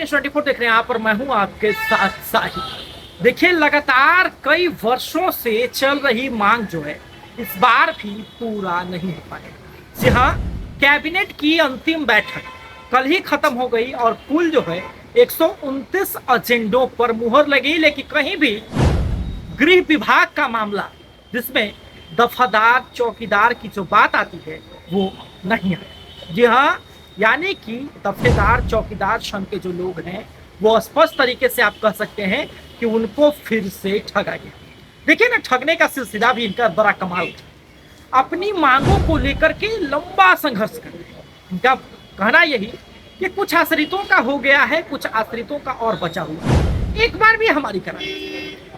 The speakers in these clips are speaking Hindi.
लेकिन 24 देख रहे हैं, यहाँ पर मैं हूँ आपके साथ साहिब। देखिए, लगातार कई वर्षों से चल रही मांग जो है इस बार भी पूरा नहीं हो पाएगा। जी हाँ, कैबिनेट की अंतिम बैठक कल ही खत्म हो गई और कुल जो है 129 एजेंडों पर मुहर लगी, लेकिन कहीं भी गृह विभाग का मामला जिसमें दफादार चौकीदार की जो बात आती है वो नहीं है। जी हाँ, यानी कि दफेदार चौकीदार संघ के जो लोग हैं वो स्पष्ट तरीके से आप कह सकते हैं कि उनको फिर से ठगा गया। देखिए ना, ठगने का सिलसिला भी इनका बड़ा कमाल था। अपनी मांगों को लेकर के लंबा संघर्ष कर रहे हैं। इनका कहना यही कि कुछ आश्रितों का हो गया है, कुछ आश्रितों का और बचा हुआ, एक बार भी हमारी करा।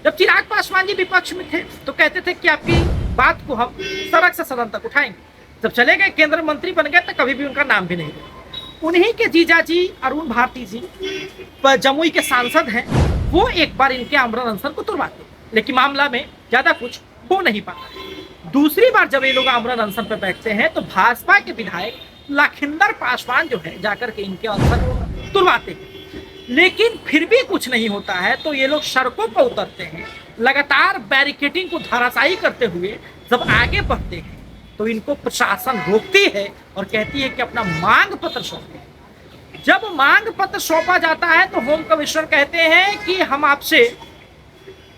जब चिराग पासवान जी विपक्ष में थे तो कहते थे कि आपकी बात को हम सड़क से सदन तक उठाएंगे। जब चले गए केंद्र मंत्री बन गए तो कभी भी उनका नाम भी नहीं लिया। उन्हीं के जीजा जी अरुण भारती जी जमुई के सांसद हैं, वो एक बार इनके आमरण अनशन को तुड़वाते, लेकिन मामला में ज्यादा कुछ हो नहीं पाता। दूसरी बार जब ये लोग आमरण अनशन पर बैठते हैं तो भाजपा के विधायक लखिंदर पासवान जो है जाकर के इनके अनशन तुड़वाते हैं, लेकिन फिर भी कुछ नहीं होता है तो ये लोग सड़कों पर उतरते हैं। लगातार बैरिकेडिंग को धराशायी करते हुए जब आगे बढ़ते हैं तो इनको प्रशासन रोकती है और कहती है कि अपना मांग पत्र सौंपें। जब मांग पत्र सौंपा जाता है तो होम कमिश्नर कहते हैं कि हम आपसे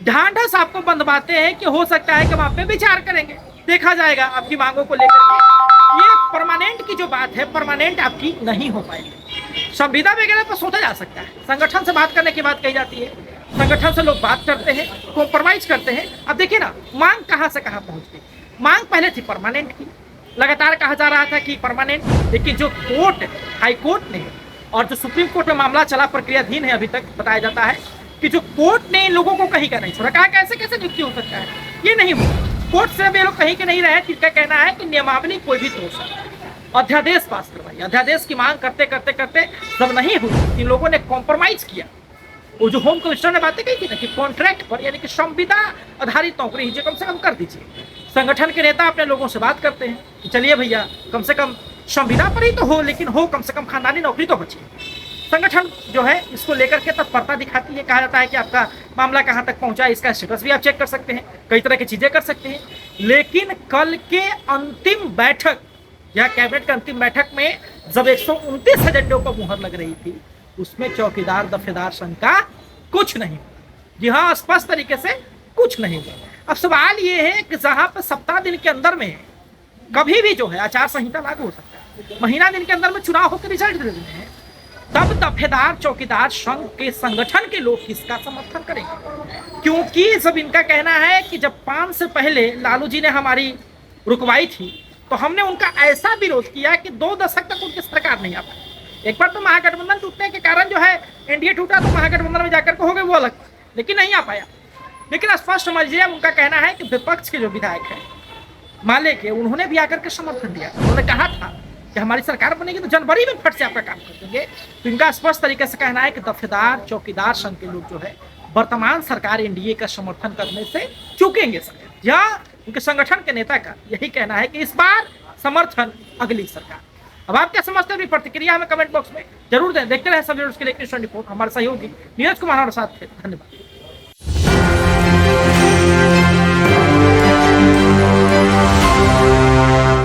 ढांढस आपको बंधवाते हैं कि हो सकता है कि हम आप पे विचार करेंगे, देखा जाएगा आपकी मांगों को लेकर। ये परमानेंट की जो बात है, परमानेंट आपकी नहीं हो पाएगी। संविदा वगैरह पर सोचा जा सकता है, संगठन से बात करने की बात कही जाती है, संगठन से लोग बात करते हैं, कॉम्प्रोमाइज करते हैं। अब देखिए ना, मांग कहां से कहां पहुंच गई। मांग पहले थी परमानेंट की, लगातार कहा जा रहा था कि परमानेंट, लेकिन जो कोर्ट, हाई कोर्ट ने और जो सुप्रीम कोर्ट में मामला चला, प्रक्रियाधीन है अभी तक, बताया जाता है कि जो कोर्ट ने इन लोगों को कहीं का नहीं छोड़ा। कहा कैसे कैसे नियुक्ति हो सकता है, ये नहीं हुआ। कोर्ट से भी लोग कहीं के नहीं रहे। जिनका कहना है कि नियमावली कोई भी तोड़ सकता है। अध्यादेश पास करवाई, अध्यादेश की मांग करते करते करते जब नहीं हुई, इन लोगों ने कॉम्प्रोमाइज किया। वो जो होम कमिश्नर ने बातें कही थी ना कि कॉन्ट्रैक्ट पर, यानी कि संविदा आधारित नौकरी कम से कम कर दीजिए। संगठन के नेता अपने लोगों से बात करते हैं कि चलिए भैया, कम से कम संविदा पर ही तो हो, लेकिन हो कम से कम खानदानी नौकरी तो बचे। संगठन जो है इसको लेकर के तत्परता दिखाती है। कहा जाता है कि आपका मामला कहां तक पहुंचा, इसका स्टेटस भी आप चेक कर सकते हैं, कई तरह की चीजें कर सकते हैं। लेकिन कल के अंतिम बैठक या कैबिनेट की अंतिम बैठक में जब 129 एजेंडों पर मुहर लग रही थी, उसमें चौकीदार दफेदार संघ का कुछ नहीं हुआ। जी हाँ, स्पष्ट तरीके से कुछ नहीं हुआ। अब सवाल ये है कि जहां पर सप्ताह दिन के अंदर में कभी भी जो है आचार संहिता लागू हो सकता है, महीना दिन के अंदर में चुनाव होकर रिजल्ट दे देने हैं, तब दफेदार चौकीदार संघ के संगठन के लोग किसका समर्थन करेंगे। क्योंकि जब इनका कहना है कि जब 5 से पहले लालू जी ने हमारी रुकवाई थी तो हमने उनका ऐसा विरोध किया कि 2 दशक तक उनकी सरकार नहीं आ पाई। एक बार तो महागठबंधन टूटने के कारण जो है एनडीए टूटा, तो महागठबंधन में जाकर के हो गए वो अलग, लेकिन नहीं आ पाया। लेकिन स्पष्ट समझिए, उनका कहना है कि विपक्ष के जो विधायक हैं माले के, उन्होंने भी आकर के समर्थन दिया। उन्होंने कहा था कि हमारी सरकार बनेगी तो जनवरी में फट से आपका काम कर देंगे। तो इनका स्पष्ट तरीके से कहना है कि दफेदार चौकीदार संघ के लोग जो है वर्तमान सरकार एनडीए का समर्थन करने से चूकेंगे। या उनके संगठन के नेता का यही कहना है कि इस बार समर्थन अगली सरकार। अब आप क्या समझते हैं, प्रतिक्रिया हमें कमेंट बॉक्स में जरूर दें। देखते रहे सब न्यूज़ के लिए 24 हमारे सहयोगी नीरज कुमार और साथ थे। धन्यवाद।